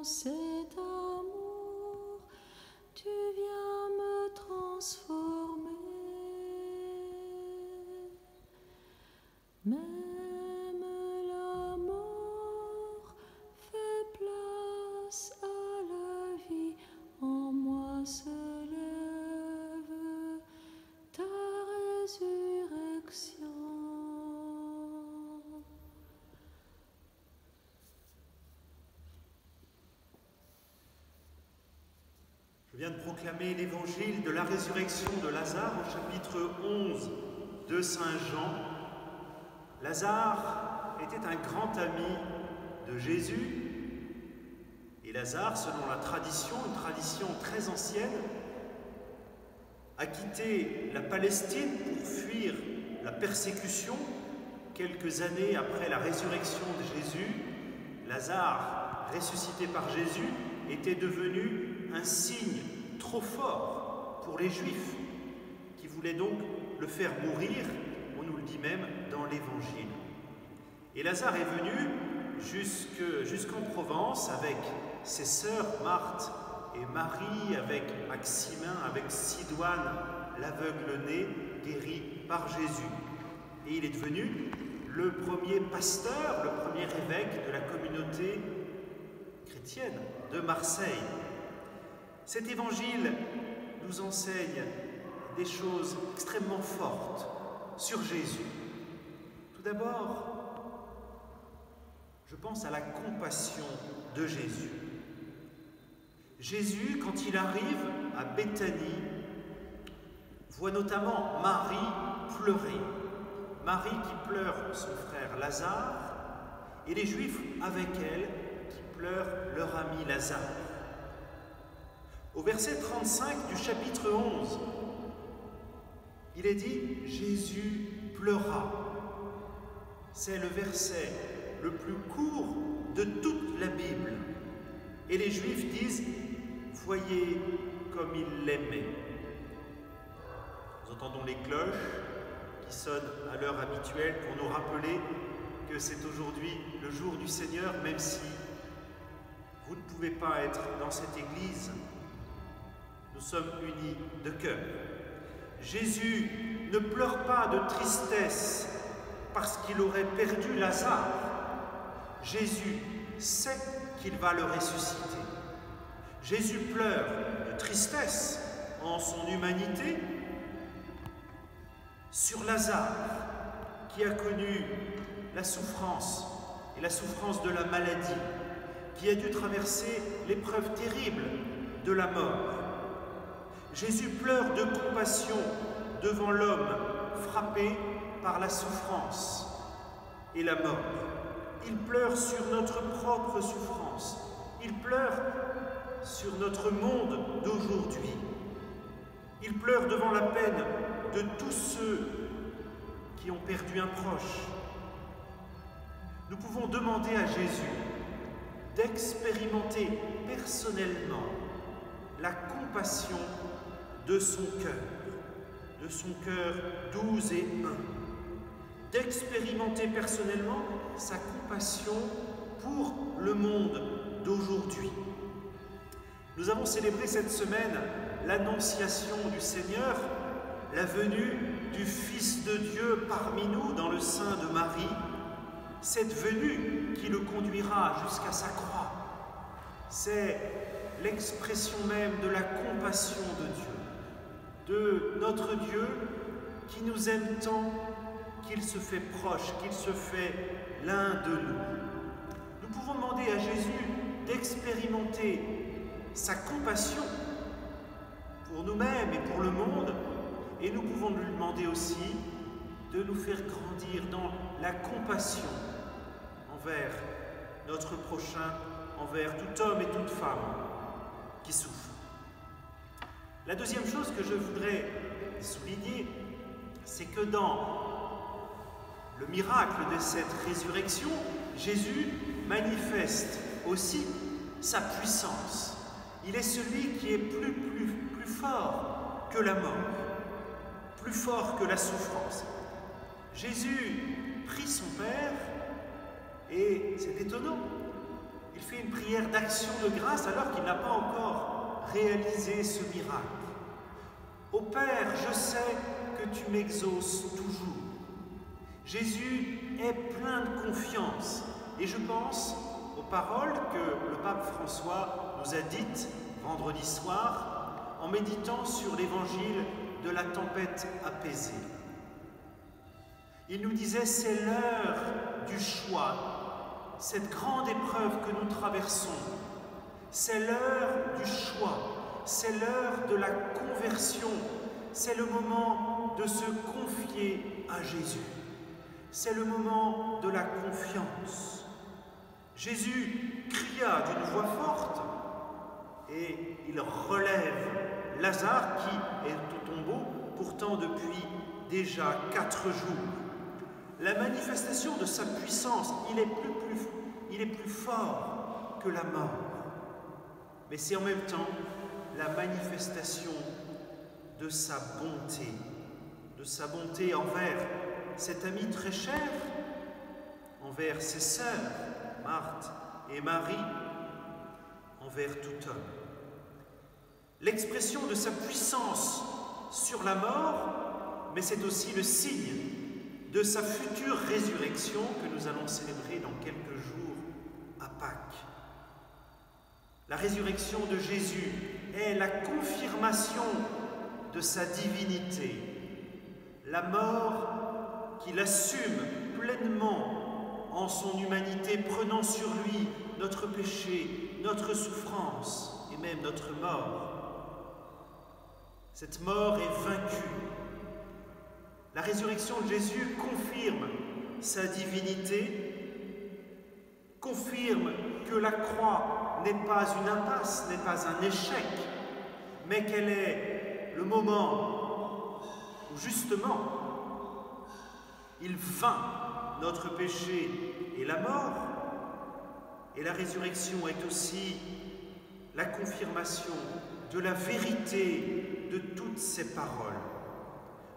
cet amour, tu viens me transformer. Même la mort fait place à la vie, en moi se lève ta résurrection. Je viens de proclamer l'évangile de la résurrection de Lazare au chapitre 11 de Saint Jean. Lazare était un grand ami de Jésus, et Lazare, selon la tradition, une tradition très ancienne, a quitté la Palestine pour fuir la persécution. Quelques années après la résurrection de Jésus, Lazare, ressuscité par Jésus, était devenu un signe trop fort pour les Juifs, qui voulaient donc le faire mourir, on nous le dit même dans l'Évangile. Et Lazare est venu jusqu'en Provence avec ses sœurs Marthe et Marie, avec Maximin, avec Sidoine, l'aveugle-né, guéri par Jésus. Et il est devenu le premier pasteur, le premier évêque de la communauté chrétienne de Marseille. Cet évangile nous enseigne des choses extrêmement fortes sur Jésus. Tout d'abord, je pense à la compassion de Jésus. Jésus, quand il arrive à Béthanie, voit notamment Marie pleurer. Marie qui pleure son frère Lazare, et les Juifs avec elle qui pleurent leur ami Lazare. Au verset 35 du chapitre 11, il est dit « Jésus pleura ». C'est le verset le plus court de toute la Bible. Et les Juifs disent « Voyez comme il l'aimait ». Nous entendons les cloches qui sonnent à l'heure habituelle pour nous rappeler que c'est aujourd'hui le jour du Seigneur, même si vous ne pouvez pas être dans cette église. Nous sommes unis de cœur. Jésus ne pleure pas de tristesse parce qu'il aurait perdu Lazare. Jésus sait qu'il va le ressusciter. Jésus pleure de tristesse en son humanité sur Lazare, qui a connu la souffrance et la souffrance de la maladie, qui a dû traverser l'épreuve terrible de la mort. Jésus pleure de compassion devant l'homme frappé par la souffrance et la mort. Il pleure sur notre propre souffrance. Il pleure sur notre monde d'aujourd'hui. Il pleure devant la peine de tous ceux qui ont perdu un proche. Nous pouvons demander à Jésus d'expérimenter personnellement la compassion de son cœur doux et humble, d'expérimenter personnellement sa compassion pour le monde d'aujourd'hui. Nous avons célébré cette semaine l'annonciation du Seigneur, la venue du Fils de Dieu parmi nous dans le sein de Marie, cette venue qui le conduira jusqu'à sa croix. C'est l'expression même de la compassion de Dieu, de notre Dieu qui nous aime tant qu'il se fait proche, qu'il se fait l'un de nous. Nous pouvons demander à Jésus d'expérimenter sa compassion pour nous-mêmes et pour le monde, et nous pouvons lui demander aussi de nous faire grandir dans la compassion envers notre prochain, envers tout homme et toute femme qui souffrent. La deuxième chose que je voudrais souligner, c'est que dans le miracle de cette résurrection, Jésus manifeste aussi sa puissance. Il est celui qui est plus fort que la mort, plus fort que la souffrance. Jésus prie son Père, et c'est étonnant, Il fait une prière d'action de grâce alors qu'il n'a pas encore réalisé ce miracle. Ô Père, je sais que tu m'exauces toujours. Jésus est plein de confiance et je pense aux paroles que le pape François nous a dites vendredi soir en méditant sur l'évangile de la tempête apaisée. Il nous disait, c'est l'heure du choix, cette grande épreuve que nous traversons. C'est l'heure du choix, c'est l'heure de la conversion, c'est le moment de se confier à Jésus. C'est le moment de la confiance. Jésus cria d'une voix forte et il relève Lazare qui est au tombeau, pourtant depuis déjà 4 jours. La manifestation de sa puissance, il est plus fort que la mort. Mais c'est en même temps la manifestation de sa bonté envers cet ami très cher, envers ses sœurs, Marthe et Marie, envers tout homme. L'expression de sa puissance sur la mort, mais c'est aussi le signe de sa future résurrection que nous allons célébrer dans quelques jours à Pâques. La résurrection de Jésus est la confirmation de sa divinité, la mort qu'il assume pleinement en son humanité, prenant sur lui notre péché, notre souffrance et même notre mort. Cette mort est vaincue. La résurrection de Jésus confirme sa divinité, confirme que la croix n'est pas une impasse, n'est pas un échec, mais qu'elle est le moment où justement il vainc notre péché et la mort. Et la résurrection est aussi la confirmation de la vérité de toutes ces paroles.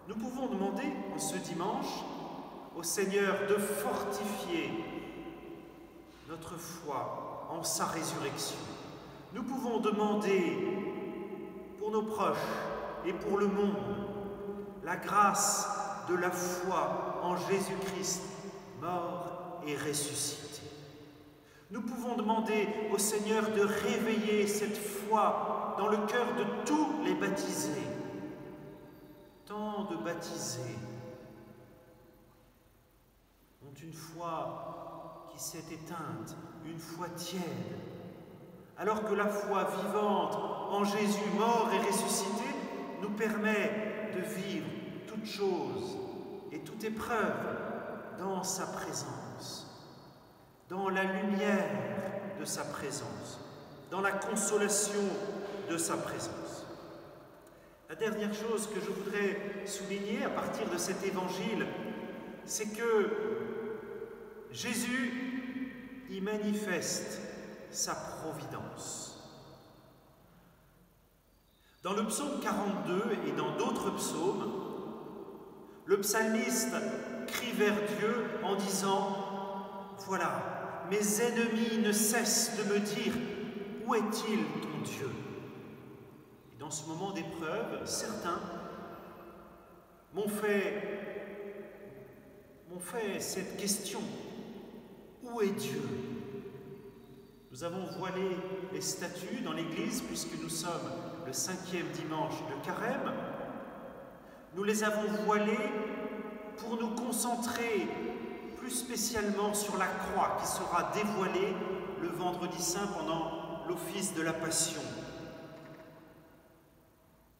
Nous pouvons demander en ce dimanche au Seigneur de fortifier notre foi en sa résurrection. Nous pouvons demander pour nos proches et pour le monde la grâce de la foi en Jésus-Christ, mort et ressuscité. Nous pouvons demander au Seigneur de réveiller cette foi dans le cœur de tous les baptisés. Tant de baptisés ont une foi qui s'est éteinte, une foi tiède, alors que la foi vivante en Jésus mort et ressuscité nous permet de vivre toute chose et toute épreuve dans sa présence, dans la lumière de sa présence, dans la consolation de sa présence. La dernière chose que je voudrais souligner à partir de cet évangile, c'est que Jésus y manifeste sa providence. Dans le psaume 42 et dans d'autres psaumes, le psalmiste crie vers Dieu en disant « Voilà, mes ennemis ne cessent de me dire « Où est-il ton Dieu ?» Dans ce moment d'épreuve, certains m'ont fait cette question. Où est Dieu? Nous avons voilé les statues dans l'église puisque nous sommes le 5e dimanche de Carême. Nous les avons voilées pour nous concentrer plus spécialement sur la croix qui sera dévoilée le vendredi saint pendant l'office de la Passion.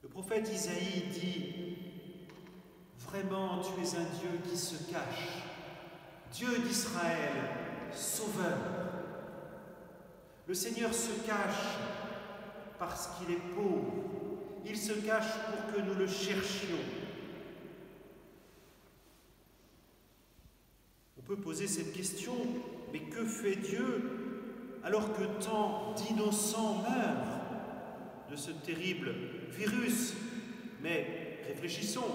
Le prophète Isaïe dit « Vraiment, tu es un Dieu qui se cache, Dieu d'Israël, sauveur. » Le Seigneur se cache parce qu'il est pauvre. Il se cache pour que nous le cherchions. On peut poser cette question, mais que fait Dieu alors que tant d'innocents meurent de ce terrible virus? Mais réfléchissons,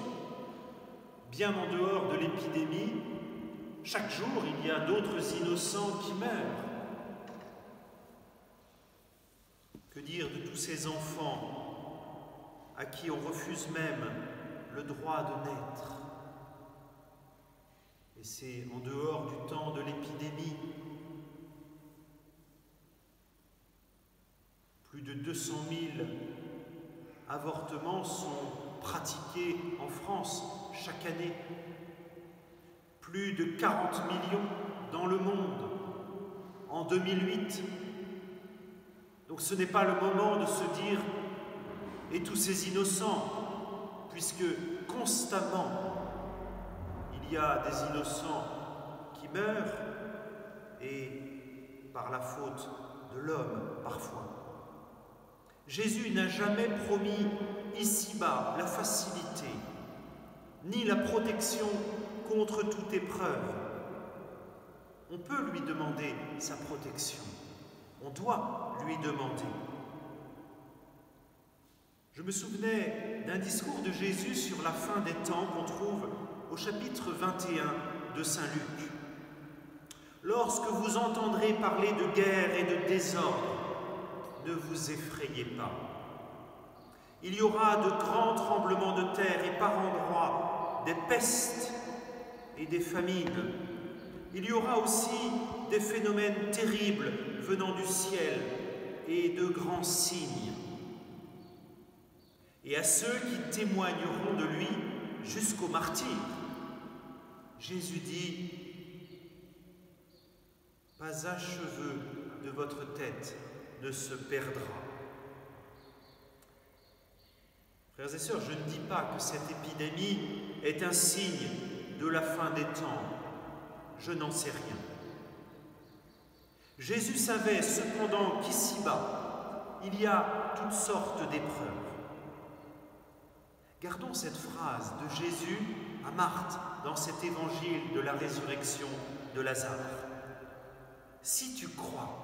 bien en dehors de l'épidémie, chaque jour il y a d'autres innocents qui meurent. dire de tous ces enfants à qui on refuse même le droit de naître. Et c'est en dehors du temps de l'épidémie. Plus de 200 000 avortements sont pratiqués en France chaque année. Plus de 40 millions dans le monde en 2008. Donc ce n'est pas le moment de se dire « et tous ces innocents », puisque constamment il y a des innocents qui meurent, et par la faute de l'homme parfois. Jésus n'a jamais promis ici-bas la facilité, ni la protection contre toute épreuve. On peut lui demander sa protection, on doit lui demander. Je me souvenais d'un discours de Jésus sur la fin des temps qu'on trouve au chapitre 21 de Saint Luc. Lorsque vous entendrez parler de guerre et de désordre, ne vous effrayez pas. Il y aura de grands tremblements de terre et par endroits des pestes et des famines. Il y aura aussi des phénomènes terribles venant du ciel et de grands signes. Et à ceux qui témoigneront de lui jusqu'au martyre, Jésus dit « Pas un cheveu de votre tête ne se perdra. » Frères et sœurs, je ne dis pas que cette épidémie est un signe de la fin des temps. Je n'en sais rien. Jésus savait cependant qu'ici-bas, il y a toutes sortes d'épreuves. Gardons cette phrase de Jésus à Marthe dans cet évangile de la résurrection de Lazare. Si tu crois,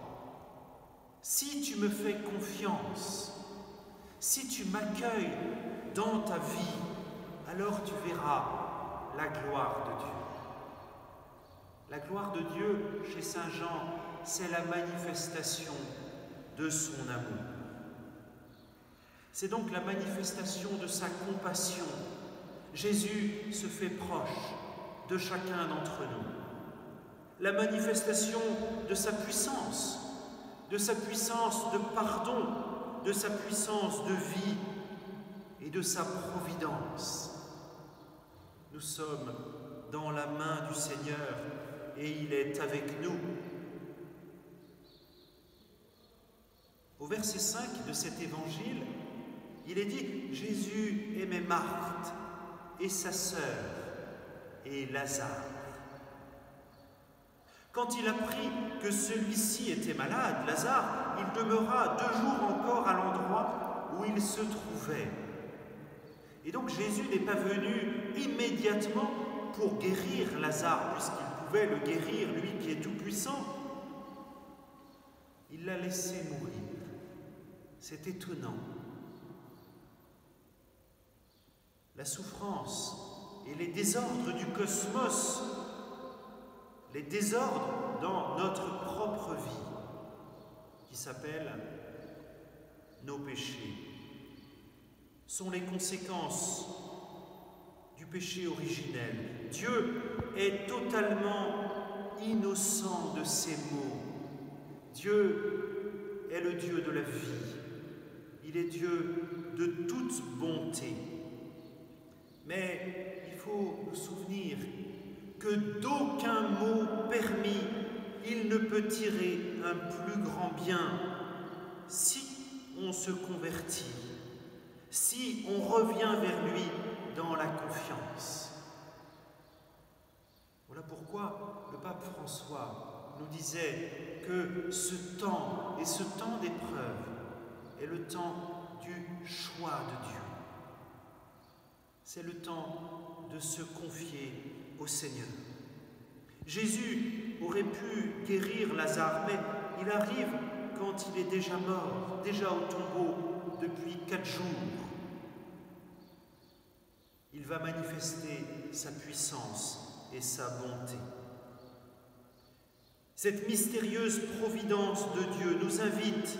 si tu me fais confiance, si tu m'accueilles dans ta vie, alors tu verras la gloire de Dieu. La gloire de Dieu, chez Saint Jean, c'est la manifestation de son amour. C'est donc la manifestation de sa compassion. Jésus se fait proche de chacun d'entre nous. La manifestation de sa puissance de pardon, de sa puissance de vie et de sa providence. Nous sommes dans la main du Seigneur et il est avec nous. Au verset 5 de cet évangile, il est dit « Jésus aimait Marthe et sa sœur et Lazare ». Quand il apprit que celui-ci était malade, Lazare, il demeura 2 jours encore à l'endroit où il se trouvait. Et donc Jésus n'est pas venu immédiatement pour guérir Lazare, puisqu'il pouvait le guérir, lui qui est tout-puissant. Il l'a laissé mourir. C'est étonnant. La souffrance et les désordres du cosmos, les désordres dans notre propre vie, qui s'appellent nos péchés, sont les conséquences du péché originel. Dieu est totalement innocent de ces maux. Dieu est le Dieu de la vie. Il est Dieu de toute bonté. Mais il faut nous souvenir que d'aucun mot permis, il ne peut tirer un plus grand bien si on se convertit, si on revient vers lui dans la confiance. Voilà pourquoi le pape François nous disait que ce temps et ce temps d'épreuve est le temps du choix de Dieu. C'est le temps de se confier au Seigneur. Jésus aurait pu guérir Lazare, mais il arrive quand il est déjà mort, déjà au tombeau depuis 4 jours. Il va manifester sa puissance et sa bonté. Cette mystérieuse providence de Dieu nous invite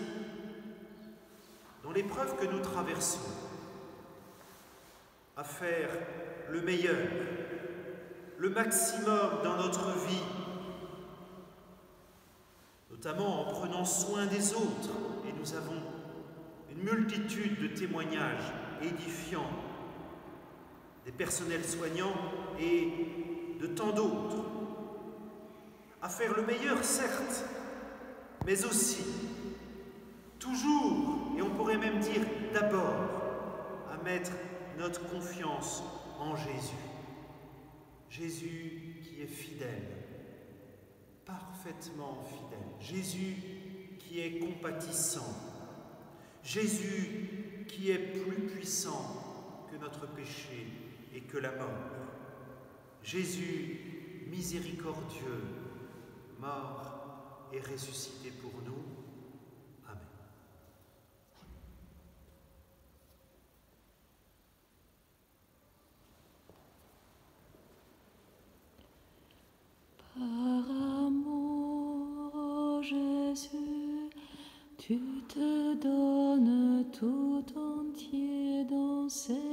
dans l'épreuve que nous traversons, à faire le meilleur, le maximum dans notre vie, notamment en prenant soin des autres. Et nous avons une multitude de témoignages édifiants des personnels soignants et de tant d'autres. À faire le meilleur, certes, mais aussi, toujours, et on pourrait même dire d'abord, à mettre notre confiance en Jésus. Jésus qui est fidèle, parfaitement fidèle. Jésus qui est compatissant. Jésus qui est plus puissant que notre péché et que la mort. Jésus miséricordieux, mort et ressuscité pour nous. Amen. Par amour, Jésus, tu te donnes tout entier dans cette